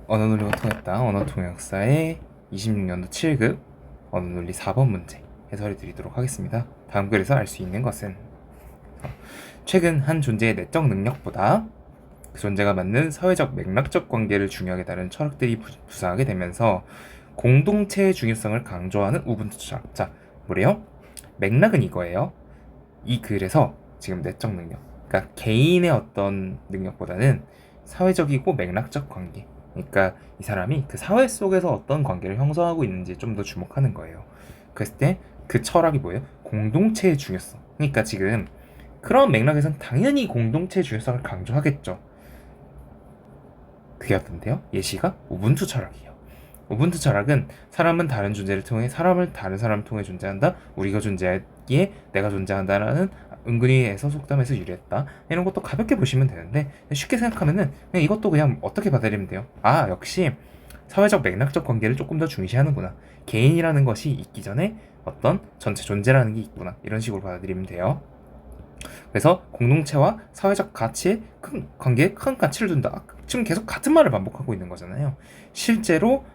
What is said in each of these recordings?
언어논리가 통했다. 언어통역사의 26년도 7급 언어논리 4번 문제 해설해 드리도록 하겠습니다. 다음 글에서 알 수 있는 것은 최근 한 존재의 내적 능력보다 그 존재가 맞는 사회적 맥락적 관계를 중요하게 다룬 철학들이 부상하게 되면서 공동체의 중요성을 강조하는 우분투 철학. 자, 뭐래요? 맥락은 이거예요. 이 글에서 지금 내적 능력, 그러니까 개인의 어떤 능력보다는 사회적이고 맥락적 관계, 그러니까 이 사람이 그 사회 속에서 어떤 관계를 형성하고 있는지 좀 더 주목하는 거예요. 그랬을 때 그 철학이 뭐예요? 공동체의 중요성. 그러니까 지금 그런 맥락에선 당연히 공동체의 중요성을 강조하겠죠. 그게 어떤데요? 예시가 우분투 철학이에요. 우분투 철학은 사람은 다른 존재를 통해 사람을 다른 사람을 통해 존재한다. 우리가 존재하기에 내가 존재한다라는 은근히 해서 속담에서 유래했다. 이런 것도 가볍게 보시면 되는데 쉽게 생각하면은 그냥 이것도 그냥 어떻게 받아들이면 돼요? 아, 역시 사회적 맥락적 관계를 조금 더 중시하는구나. 개인이라는 것이 있기 전에 어떤 전체 존재라는 게 있구나. 이런 식으로 받아들이면 돼요. 그래서 공동체와 사회적 가치에 큰 관계에 큰 가치를 둔다. 지금 계속 같은 말을 반복하고 있는 거잖아요. 실제로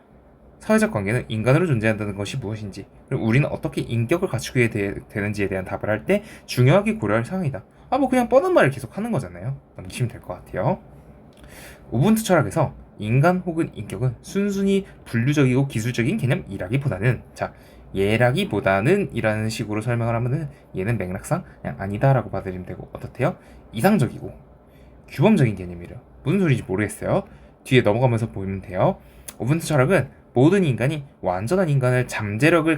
사회적 관계는 인간으로 존재한다는 것이 무엇인지, 그리고 우리는 어떻게 인격을 갖추게 되는지에 대한 답을 할 때 중요하게 고려할 사항이다. 뭐 그냥 뻔한 말을 계속 하는 거잖아요. 넘기시면 될 것 같아요. 우분투 철학에서 인간 혹은 인격은 순순히 분류적이고 기술적인 개념이라기보다는, 자, 얘라기보다는 이라는 식으로 설명을 하면은 얘는 맥락상 그냥 아니다라고 받아들이면 되고, 어떻대요? 이상적이고 규범적인 개념이래요. 무슨 소리인지 모르겠어요. 뒤에 넘어가면서 보면 돼요. 우분투 철학은 모든 인간이 완전한 인간이 될 잠재력을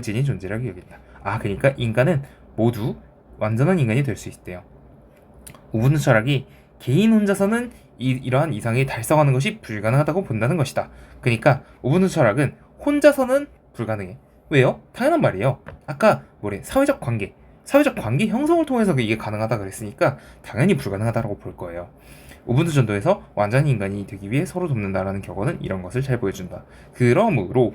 지닌 존재라고 여긴다. 그러니까 인간은 모두 완전한 인간이 될 수 있대요. 우분투 철학이 개인 혼자서는 이러한 이상을 달성하는 것이 불가능하다고 본다는 것이다. 그러니까 우분투 철학은 혼자서는 불가능해. 왜요? 당연한 말이에요. 아까 사회적 관계 형성을 통해서 이게 가능하다 그랬으니까 당연히 불가능하다고 볼 거예요. 우분투 전도에서 완전히 인간이 되기 위해 서로 돕는다라는 격언은 이런 것을 잘 보여준다. 그러므로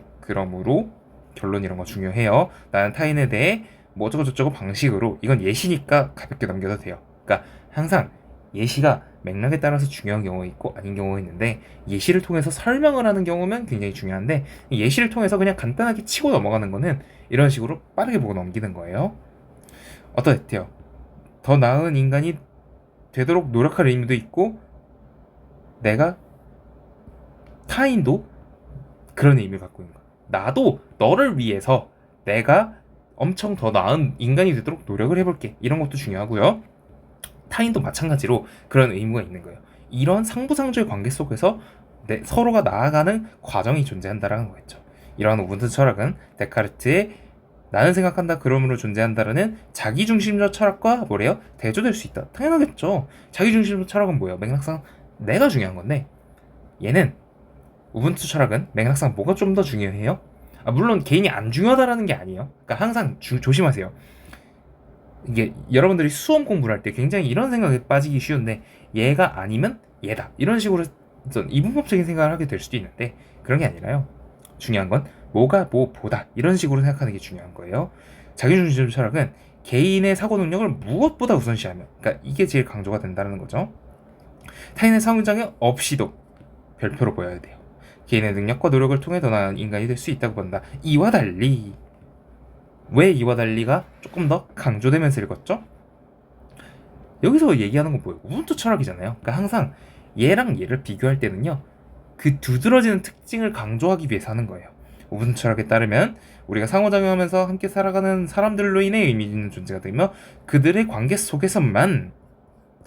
결론 이런 거 중요해요. 나는 타인에 대해 뭐 어쩌고저쩌고 방식으로, 이건 예시니까 가볍게 넘겨도 돼요. 그러니까 항상 예시가 맥락에 따라서 중요한 경우가 있고 아닌 경우가 있는데, 예시를 통해서 설명을 하는 경우면 굉장히 중요한데, 예시를 통해서 그냥 간단하게 치고 넘어가는 거는 이런 식으로 빠르게 보고 넘기는 거예요. 어떠세요? 더 나은 인간이 되도록 노력할 의미도 있고, 내가 타인도 그런 의미를 갖고 있는 거야. 나도 너를 위해서 내가 엄청 더 나은 인간이 되도록 노력을 해볼게. 이런 것도 중요하고요. 타인도 마찬가지로 그런 의무가 있는 거예요. 이런 상부상조의 관계 속에서 서로가 나아가는 과정이 존재한다라는 거겠죠. 이러한 우분투 철학은 데카르트의 나는 생각한다 그러므로 존재한다라는 자기중심적 철학과 대조될 수 있다. 당연하겠죠. 자기중심적 철학은 뭐예요? 맥락상 내가 중요한 건데, 얘는 우분투 철학은 맥락상 뭐가 좀 더 중요해요? 물론 개인이 안 중요하다라는 게 아니에요. 그러니까 항상 조심하세요. 이게 여러분들이 수험 공부를 할 때 굉장히 이런 생각에 빠지기 쉬운데, 얘가 아니면 얘다, 이런 식으로 이분법적인 생각을 하게 될 수도 있는데, 그런 게 아니라요. 중요한 건 뭐가 뭐보다, 이런 식으로 생각하는 게 중요한 거예요. 자기중심 철학은 개인의 사고 능력을 무엇보다 우선시하며, 그러니까 이게 제일 강조가 된다는 거죠. 타인의 상호작용 없이도 별표로 보여야 돼요. 개인의 능력과 노력을 통해 더 나은 인간이 될 수 있다고 본다. 이와 달리, 왜 이와 달리가 조금 더 강조되면서 읽었죠? 여기서 얘기하는 건 뭐예요? 우분투 철학이잖아요. 그러니까 항상 얘랑 얘를 비교할 때는요, 그 두드러지는 특징을 강조하기 위해서 하는 거예요. 우분투 철학에 따르면 우리가 상호작용하면서 함께 살아가는 사람들로 인해 의미 있는 존재가 되며, 그들의 관계 속에서만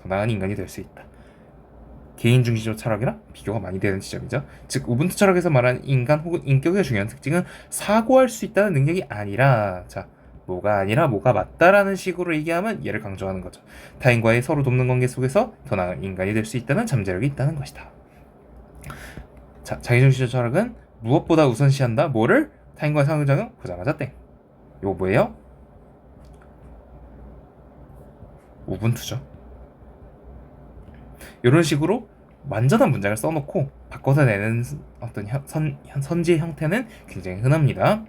더 나은 인간이 될 수 있다. 개인 중심적 철학이랑 비교가 많이 되는 지점이죠. 즉 우분투 철학에서 말하는 인간 혹은 인격의 중요한 특징은 사고할 수 있다는 능력이 아니라, 뭐가 아니라 뭐가 맞다라는 식으로 얘기하면 얘를 강조하는 거죠. 타인과의 서로 돕는 관계 속에서 더 나은 인간이 될 수 있다는 잠재력이 있다는 것이다. 자기중심적 철학은 무엇보다 우선시한다. 뭐를? 타인과의 상호작용? 보자마자 땡. 이거 뭐예요? 우분투죠. 이런 식으로 완전한 문장을 써놓고 바꿔서 내는 어떤 선지의 형태는 굉장히 흔합니다.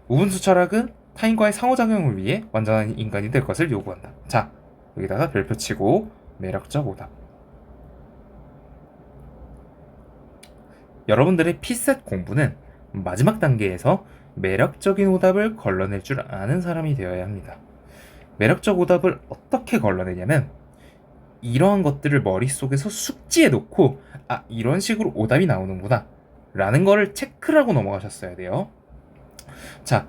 우분투 철학은 타인과의 상호작용을 위해 완전한 인간이 될 것을 요구한다. 자, 여기다가 별표 치고 매력적 오답. 여러분들의 피셋 공부는 마지막 단계에서 매력적인 오답을 걸러낼 줄 아는 사람이 되어야 합니다. 매력적 오답을 어떻게 걸러내냐면 이러한 것들을 머릿속에서 숙지해 놓고 이런 식으로 오답이 나오는구나 라는 거를 체크를 하고 넘어가셨어야 돼요. 자,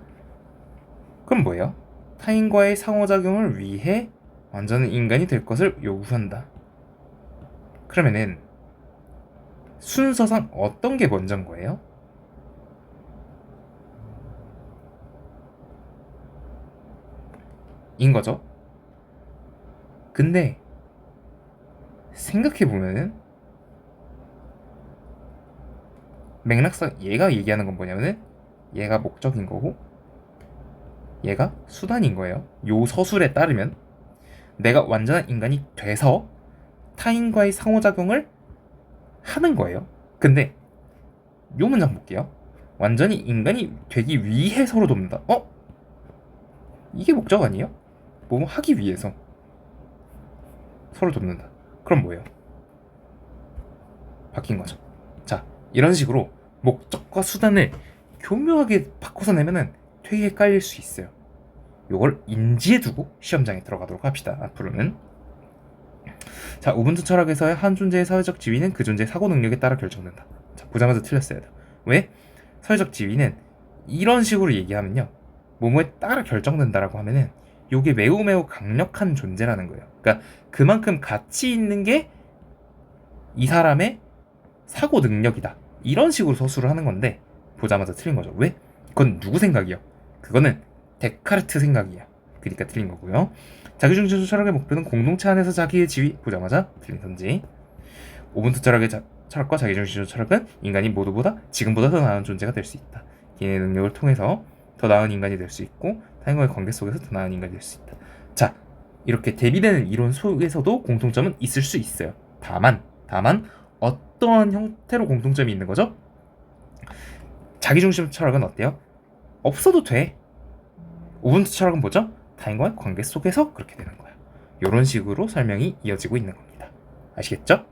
그럼 뭐예요? 타인과의 상호작용을 위해 완전한 인간이 될 것을 요구한다. 그러면은 순서상 어떤 게 먼저인 거예요? 인 거죠. 근데 생각해보면은 맥락상 얘가 얘기하는 건 뭐냐면은 얘가 목적인 거고 얘가 수단인 거예요. 요 서술에 따르면 내가 완전한 인간이 돼서 타인과의 상호작용을 하는 거예요. 근데 요 문장 볼게요. 완전히 인간이 되기 위해 서로 돕는다. 이게 목적 아니에요? 뭐 하기 위해서 서로 돕는다. 그럼 뭐예요? 바뀐 거죠. 자, 이런 식으로 목적과 수단을 교묘하게 바꿔서 내면은 되게 헷갈릴 수 있어요. 요걸 인지해두고 시험장에 들어가도록 합시다. 앞으로는. 자, 우분투 철학에서의 한 존재의 사회적 지위는 그 존재의 사고 능력에 따라 결정된다. 자, 보자마자 틀렸어야 돼. 왜? 사회적 지위는 이런 식으로 얘기하면요, 뭐뭐에 따라 결정된다라고 하면은 요게 매우 매우 강력한 존재라는 거예요. 그러니까 그만큼 가치 있는 게 이 사람의 사고 능력이다. 이런 식으로 서술을 하는 건데 보자마자 틀린 거죠. 왜? 그건 누구 생각이요? 그거는 데카르트 생각이야. 그러니까 틀린 거고요. 자기중심적 철학의 목표는 공동체 안에서 자기의 지위. 보자마자 틀린 선지. 우분투 철학의 철학과 자기중심적 철학은 인간이 모두보다 지금보다 더 나은 존재가 될 수 있다. 개인의 능력을 통해서 더 나은 인간이 될 수 있고 타인과의 관계 속에서 더 나은 인간이 될 수 있다. 자, 이렇게 대비되는 이론 속에서도 공통점은 있을 수 있어요. 다만 어떠한 형태로 공통점이 있는 거죠? 자기중심 철학은 어때요? 없어도 돼. 우분투 철학은 뭐죠? 타인과의 관계 속에서 그렇게 되는 거야. 이런 식으로 설명이 이어지고 있는 겁니다. 아시겠죠?